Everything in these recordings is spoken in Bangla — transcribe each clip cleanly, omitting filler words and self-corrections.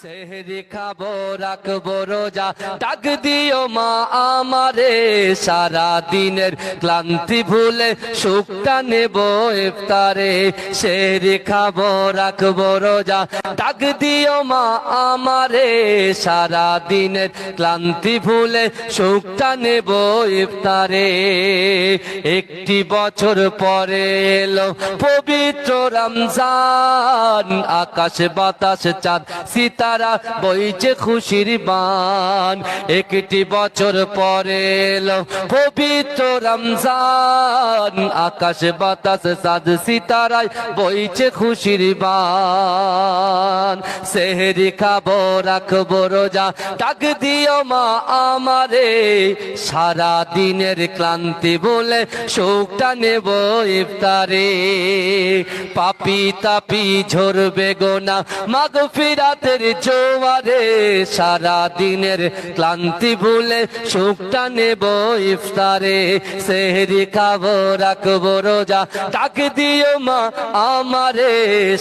সেহরি খাবো রাখবো রোজা, ডাক দিও মা আমারে, সারা দিনের ক্লান্তি ভুলে সুখটা নেব ইফতারে। সেহরি খাবো রাখবো রোজা, ডাক দিও মা আমারে, সারা দিনের ক্লান্তি ভুলে সুখটা নেব ইফতারে। একটি বছর পরে এলো পবিত্র রমজান, আকাশ বাতাস চাঁদ সিতারা বইছে খুশির বান। একটি বছর পরে এলো পবিত্র রমজান, আকাশ বাতাস চাঁদ সিতারায় বইছে খুশির বান। সেহরি খাবো রাখবো রোজা, ডাক দিও মা আমারে, সারা দিনের ক্লান্তি বলে সুখটা নেব ইফতারে। পাপি তাপি ঝরবে গোনা মাগফিরাতের জোয়ারে, সারা দিনের ক্লান্তি ভুলে সুখটা নেব ইফতারে। সেহরি খাবো রাখবো রোজা, ডাক দিও মা আমারে,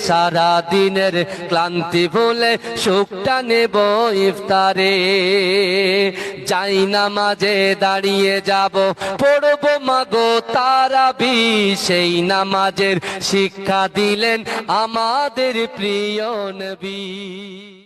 সারা দিনের ক্লান্তি ভুলে সুখটা নেব ইফতারে। যাই নামাজে দাঁড়িয়ে যাব, পড়বো মাগো তারাবি, সেই নামাজের শিক্ষা দিলেন আমাদের প্রিয় নবী।